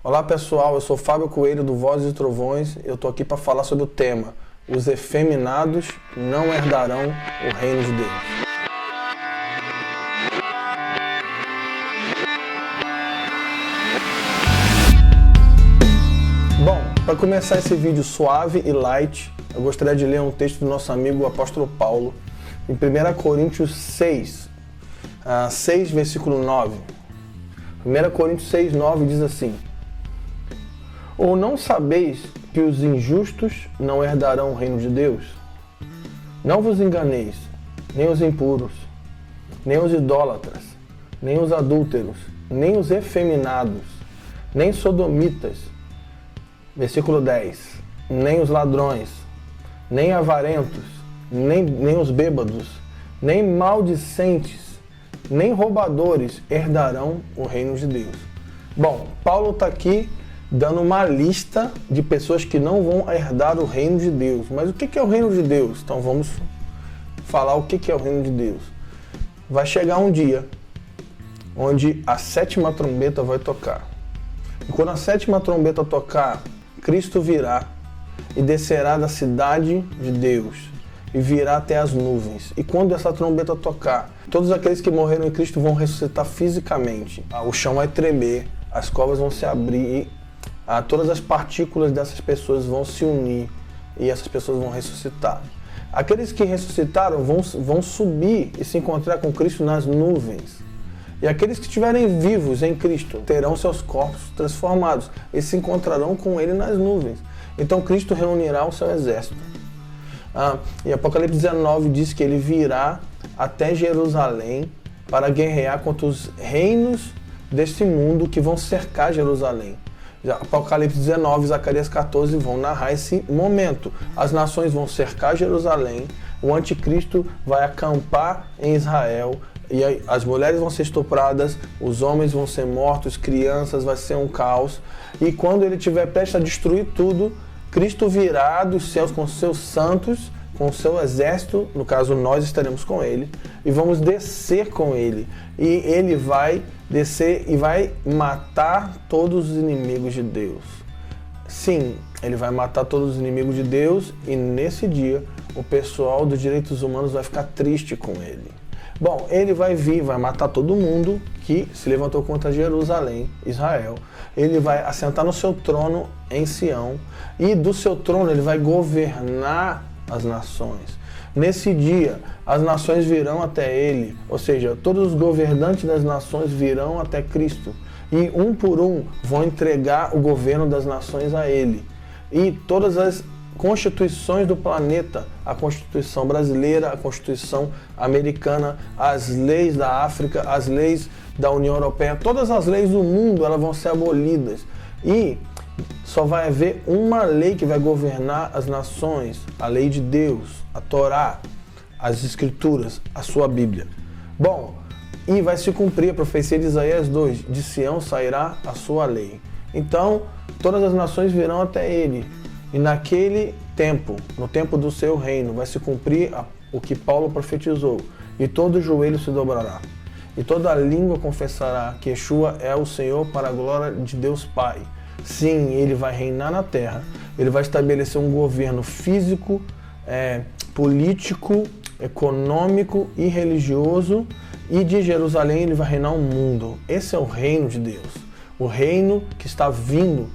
Olá pessoal, eu sou Fábio Coelho do Vozes e Trovões. Eu estou aqui para falar sobre o tema: os efeminados não herdarão o reino de Deus. Bom, para começar esse vídeo suave e light, eu gostaria de ler um texto do nosso amigo o apóstolo Paulo, em 1 Coríntios 6, versículo 9. 1 Coríntios 6, 9 diz assim: ou não sabeis que os injustos não herdarão o reino de Deus? Não vos enganeis, nem os impuros, nem os idólatras, nem os adúlteros, nem os efeminados, nem sodomitas. Versículo 10. Nem os ladrões, nem avarentos, nem os bêbados, nem maldicentes, nem roubadores herdarão o reino de Deus. Bom, Paulo está aqui dando uma lista de pessoas que não vão herdar o reino de Deus. Mas o que é o reino de Deus? Então vamos falar o que é o reino de Deus. Vai chegar um dia onde a 7ª trombeta vai tocar. E quando a 7ª trombeta tocar, Cristo virá e descerá da cidade de Deus e virá até as nuvens. E quando essa trombeta tocar, todos aqueles que morreram em Cristo vão ressuscitar fisicamente. O chão vai tremer, as covas vão se abrir, todas as partículas dessas pessoas vão se unir e essas pessoas vão ressuscitar. Aqueles que ressuscitaram vão subir e se encontrar com Cristo nas nuvens. E aqueles que estiverem vivos em Cristo terão seus corpos transformados e se encontrarão com Ele nas nuvens. Então Cristo reunirá o seu exército. E Apocalipse 19 diz que Ele virá até Jerusalém para guerrear contra os reinos deste mundo que vão cercar Jerusalém. Apocalipse 19 e Zacarias 14 vão narrar esse momento. As nações vão cercar Jerusalém, o anticristo vai acampar em Israel, e as mulheres vão ser estupradas, os homens vão ser mortos, crianças, vai ser um caos. E quando ele estiver prestes a destruir tudo, Cristo virá dos céus com seus santos, com o seu exército, no caso nós estaremos com ele, e vamos descer com ele. E ele vai descer e vai matar todos os inimigos de Deus. Sim, ele vai matar todos os inimigos de Deus, e nesse dia o pessoal dos direitos humanos vai ficar triste com ele. Bom, ele vai vir, vai matar todo mundo que se levantou contra Jerusalém, Israel. Ele vai assentar no seu trono em Sião, e do seu trono ele vai governar as nações. Nesse dia, as nações virão até ele, ou seja, todos os governantes das nações virão até Cristo, e um por um vão entregar o governo das nações a ele. E todas as constituições do planeta, a Constituição brasileira, a Constituição americana, as leis da África, as leis da União Europeia, todas as leis do mundo, elas vão ser abolidas. E só vai haver uma lei que vai governar as nações, a lei de Deus, a Torá, as Escrituras, a sua Bíblia. Bom, e vai se cumprir a profecia de Isaías 2, de Sião sairá a sua lei. Então, todas as nações virão até ele. E naquele tempo, no tempo do seu reino, vai se cumprir o que Paulo profetizou. E todo joelho se dobrará. E toda língua confessará que Yeshua é o Senhor, para a glória de Deus Pai. Sim, ele vai reinar na terra. Ele vai estabelecer um governo físico, político, econômico e religioso. E de Jerusalém ele vai reinar o mundo. Esse é o reino de Deus. O reino que está vindo.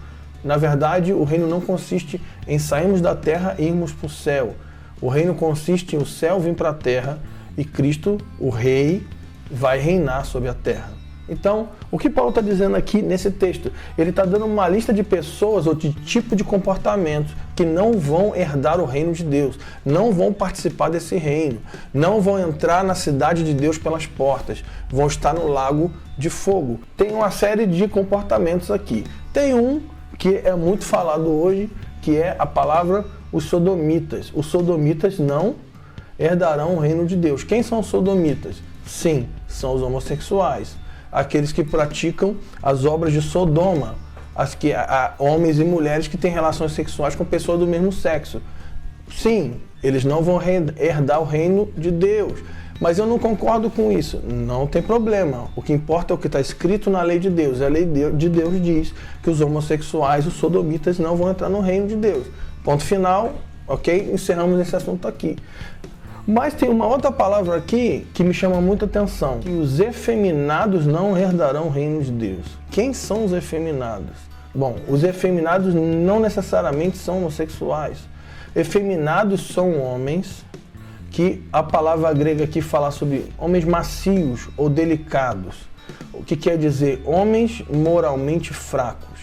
Na verdade, o reino não consiste em sairmos da terra e irmos para o céu. O reino consiste em o céu vir para a terra e Cristo, o Rei, vai reinar sobre a terra. Então, o que Paulo está dizendo aqui nesse texto? Ele está dando uma lista de pessoas ou de tipo de comportamento que não vão herdar o reino de Deus, não vão participar desse reino, não vão entrar na cidade de Deus pelas portas, vão estar no lago de fogo. Tem uma série de comportamentos aqui. Tem um que é muito falado hoje, que é a palavra os sodomitas. Os sodomitas não herdarão o reino de Deus. Quem são os sodomitas? Sim, são os homossexuais. Aqueles que praticam as obras de Sodoma. Homens e mulheres que têm relações sexuais com pessoas do mesmo sexo. Sim, eles não vão herdar o reino de Deus. Mas eu não concordo com isso. Não tem problema. O que importa é o que está escrito na lei de Deus. A lei de Deus diz que os homossexuais, os sodomitas, não vão entrar no reino de Deus. Ponto final, ok? Encerramos esse assunto aqui. Mas tem uma outra palavra aqui que me chama muita atenção. Que os efeminados não herdarão o reino de Deus. Quem são os efeminados? Bom, os efeminados não necessariamente são homossexuais. Efeminados são homens que a palavra grega aqui fala sobre homens macios ou delicados. O que quer dizer? Homens moralmente fracos.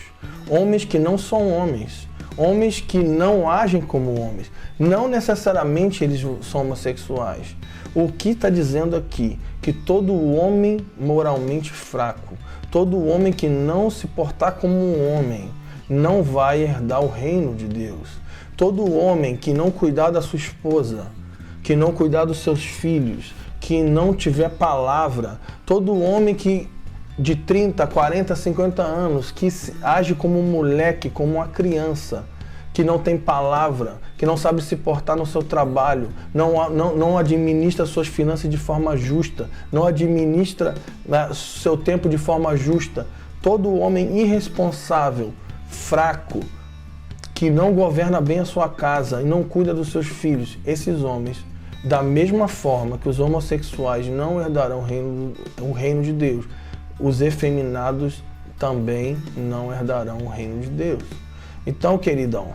Homens que não são homens. Homens que não agem como homens. Não necessariamente eles são homossexuais. O que está dizendo aqui? Que todo homem moralmente fraco, todo homem que não se portar como um homem, não vai herdar o reino de Deus. Todo homem que não cuidar da sua esposa, que não cuidar dos seus filhos, que não tiver palavra, todo homem que de 30, 40, 50 anos, que age como um moleque, como uma criança, que não tem palavra, que não sabe se portar no seu trabalho, não administra suas finanças de forma justa, não administra seu tempo de forma justa. Todo homem irresponsável, fraco, que não governa bem a sua casa e não cuida dos seus filhos, esses homens, da mesma forma que os homossexuais não herdarão o reino de Deus, os efeminados também não herdarão o reino de Deus. Então, queridão,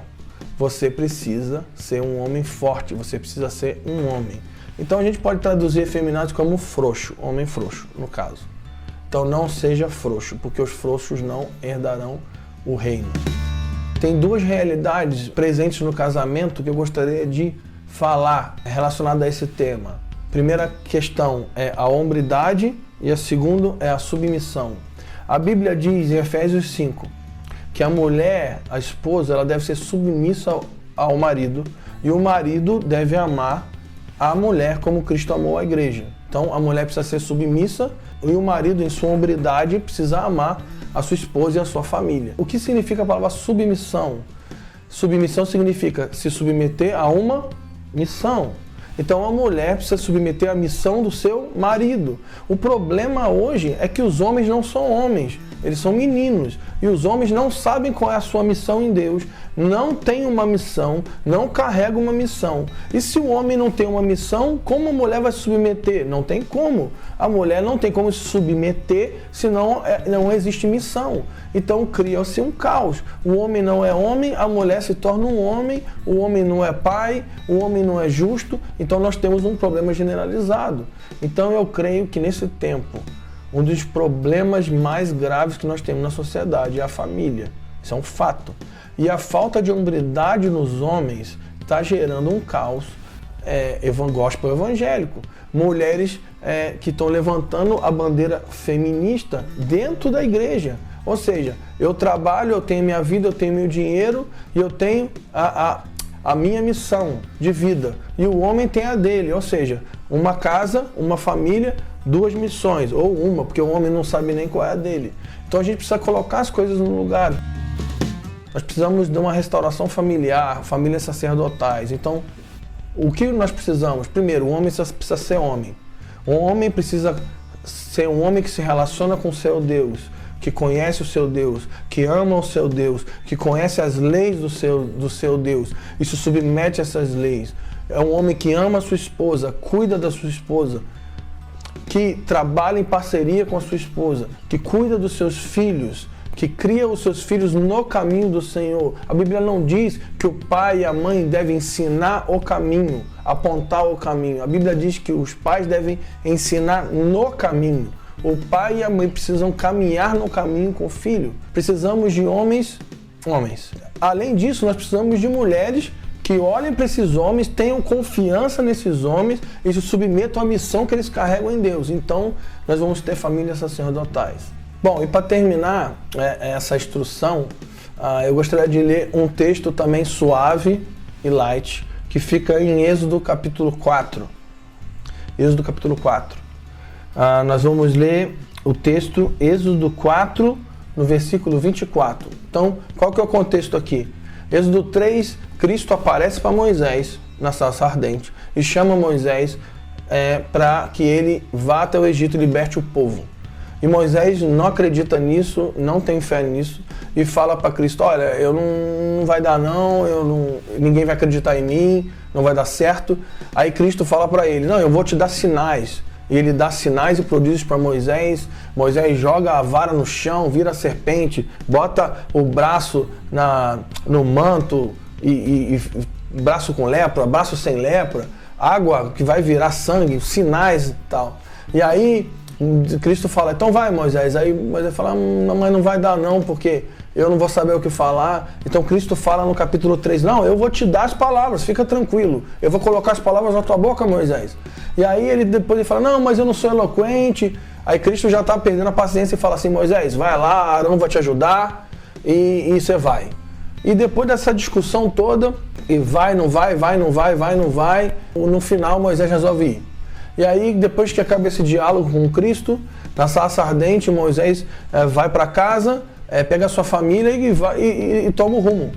você precisa ser um homem forte, você precisa ser um homem. Então a gente pode traduzir efeminados como frouxo, homem frouxo, no caso. Então não seja frouxo, porque os frouxos não herdarão o reino. Tem duas realidades presentes no casamento que eu gostaria de falar relacionadas a esse tema. A primeira questão é a hombridade e a segunda é a submissão. A Bíblia diz em Efésios 5 que a mulher, a esposa, ela deve ser submissa ao marido e o marido deve amar a mulher como Cristo amou a igreja. Então a mulher precisa ser submissa e o marido, em sua hombridade, precisa amar a sua esposa e a sua família. O que significa a palavra submissão? Submissão significa se submeter a uma missão. Então a mulher precisa submeter à missão do seu marido. O problema hoje é que os homens não são homens, eles são meninos. E os homens não sabem qual é a sua missão em Deus, não têm uma missão, não carregam uma missão. E se o homem não tem uma missão, como a mulher vai se submeter? Não tem como. A mulher não tem como se submeter, senão não existe missão. Então cria-se um caos. O homem não é homem, a mulher se torna um homem, o homem não é pai, o homem não é justo. Então nós temos um problema generalizado. Então eu creio que nesse tempo, um dos problemas mais graves que nós temos na sociedade é a família. Isso é um fato. E a falta de hombridade nos homens está gerando um caos gospel evangélico. Mulheres que estão levantando a bandeira feminista dentro da igreja. Ou seja, eu trabalho, eu tenho minha vida, eu tenho meu dinheiro e eu tenho a minha missão de vida. E o homem tem a dele. Ou seja, uma casa, uma família, duas missões, ou uma, porque o homem não sabe nem qual é a dele. Então a gente precisa colocar as coisas no lugar. Nós precisamos de uma restauração familiar, famílias sacerdotais. Então, o que nós precisamos? Primeiro, o homem precisa ser homem. O homem precisa ser um homem que se relaciona com o seu Deus, que conhece o seu Deus, que ama o seu Deus, que conhece as leis do seu Deus e se submete a essas leis. É um homem que ama a sua esposa, cuida da sua esposa, que trabalha em parceria com a sua esposa, que cuida dos seus filhos, que cria os seus filhos no caminho do Senhor. A Bíblia não diz que o pai e a mãe devem ensinar o caminho, apontar o caminho. A Bíblia diz que os pais devem ensinar no caminho. O pai e a mãe precisam caminhar no caminho com o filho. Precisamos de homens. Além disso, nós precisamos de mulheres que olhem para esses homens, tenham confiança nesses homens e se submetam à missão que eles carregam em Deus. Então, nós vamos ter famílias sacerdotais. Bom, e para terminar essa instrução, eu gostaria de ler um texto também suave e light, que fica em Êxodo capítulo 4. Êxodo capítulo 4. Nós vamos ler o texto Êxodo 4, no versículo 24. Então, qual que é o contexto aqui? Êxodo 3, Cristo aparece para Moisés na sarça ardente e chama Moisés para que ele vá até o Egito e liberte o povo. E Moisés não acredita nisso, não tem fé nisso, e fala para Cristo, olha, eu não vai dar não, ninguém vai acreditar em mim, não vai dar certo. Aí Cristo fala para ele, não, eu vou te dar sinais. E ele dá sinais e prodígios para Moisés. Moisés joga a vara no chão, vira serpente, bota o braço no manto, e braço com lepra, braço sem lepra, água que vai virar sangue, sinais e tal. E aí Cristo fala, então vai Moisés. Aí Moisés fala, não, mas não vai dar não, porque eu não vou saber o que falar. Então Cristo fala no capítulo 3, não, eu vou te dar as palavras, fica tranquilo. Eu vou colocar as palavras na tua boca, Moisés. E aí depois ele fala, não, mas eu não sou eloquente. Aí Cristo já está perdendo a paciência e fala assim, Moisés, vai lá, Arão vai te ajudar e você vai. E depois dessa discussão toda, e vai, não vai, vai, não vai, vai, não vai, no final Moisés resolve ir. E aí, depois que acaba esse diálogo com Cristo, na sarça ardente, Moisés vai para casa, pega a sua família e toma o rumo.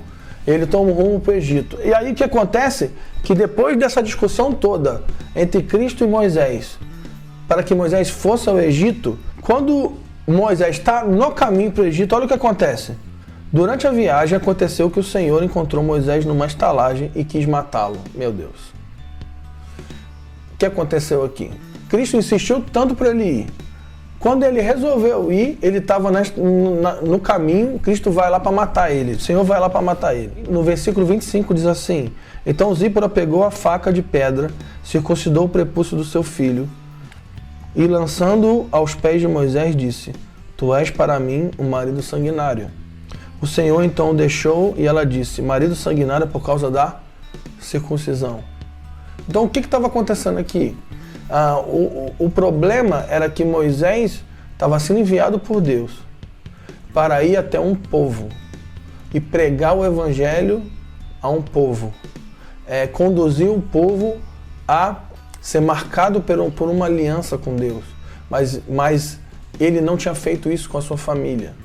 Ele toma o rumo para o Egito. E aí o que acontece? Que depois dessa discussão toda entre Cristo e Moisés, para que Moisés fosse ao Egito, quando Moisés está no caminho para o Egito, olha o que acontece. Durante a viagem aconteceu que o Senhor encontrou Moisés numa estalagem e quis matá-lo. Meu Deus. O que aconteceu aqui? Cristo insistiu tanto para ele ir. Quando ele resolveu ir, ele estava no caminho, Cristo vai lá para matar ele. O Senhor vai lá para matar ele. No versículo 25 diz assim, então Zípora pegou a faca de pedra, circuncidou o prepúcio do seu filho e lançando-o aos pés de Moisés disse, tu és para mim um marido sanguinário. O Senhor então o deixou e ela disse, marido sanguinário por causa da circuncisão. Então o que estava acontecendo aqui? O problema era que Moisés estava sendo enviado por Deus para ir até um povo e pregar o evangelho a um povo, conduzir o povo a ser marcado por uma aliança com Deus, mas ele não tinha feito isso com a sua família.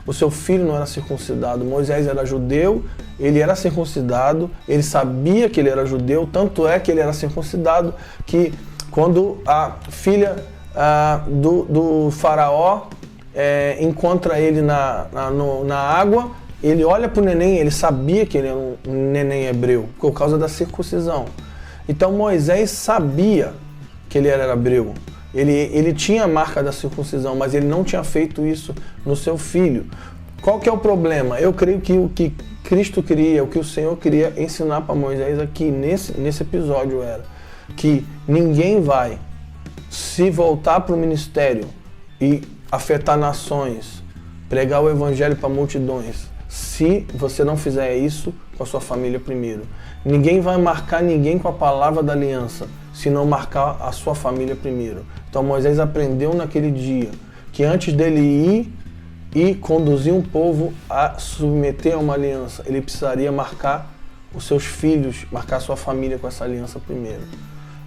O seu filho não era circuncidado. Moisés era judeu, ele era circuncidado, ele sabia que ele era judeu, tanto é que ele era circuncidado que quando a filha do faraó encontra ele na água, ele olha para o neném, ele sabia que ele era um neném hebreu, por causa da circuncisão. Então Moisés sabia que ele era hebreu. Ele tinha a marca da circuncisão, mas ele não tinha feito isso no seu filho. Qual que é o problema? Eu creio que o que Cristo queria, o que o Senhor queria ensinar para Moisés aqui nesse episódio era que ninguém vai se voltar para o ministério e afetar nações, pregar o evangelho para multidões, se você não fizer isso com a sua família primeiro. Ninguém vai marcar ninguém com a palavra da aliança, se não marcar a sua família primeiro. Então Moisés aprendeu naquele dia que antes dele ir e conduzir um povo a submeter a uma aliança, ele precisaria marcar os seus filhos, marcar a sua família com essa aliança primeiro.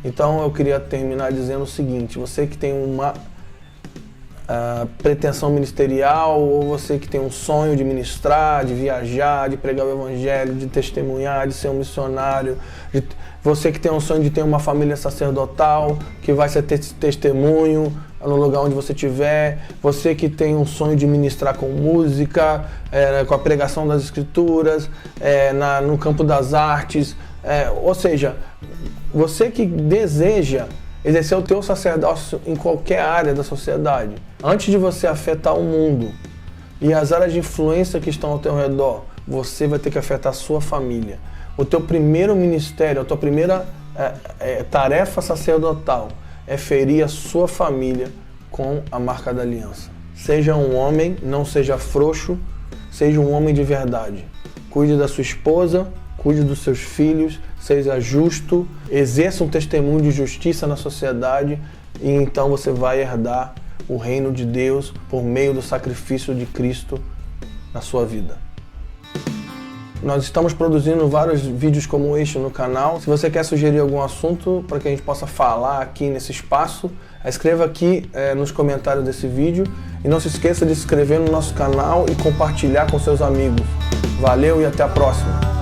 Então eu queria terminar dizendo o seguinte, você que tem uma pretensão ministerial, ou você que tem um sonho de ministrar, de viajar, de pregar o evangelho, de testemunhar, de ser um missionário, você que tem um sonho de ter uma família sacerdotal, que vai ser testemunho no lugar onde você estiver, você que tem um sonho de ministrar com música, com a pregação das escrituras, no campo das artes, ou seja, você que deseja exercer o teu sacerdócio em qualquer área da sociedade, antes de você afetar o mundo e as áreas de influência que estão ao teu redor, você vai ter que afetar a sua família. O teu primeiro ministério, a tua primeira tarefa sacerdotal é ferir a sua família com a marca da aliança. Seja um homem, não seja frouxo, seja um homem de verdade. Cuide da sua esposa, cuide dos seus filhos, seja justo, exerça um testemunho de justiça na sociedade e então você vai herdar o reino de Deus por meio do sacrifício de Cristo na sua vida. Nós estamos produzindo vários vídeos como este no canal. Se você quer sugerir algum assunto para que a gente possa falar aqui nesse espaço, escreva aqui nos comentários desse vídeo e não se esqueça de se inscrever no nosso canal e compartilhar com seus amigos. Valeu e até a próxima!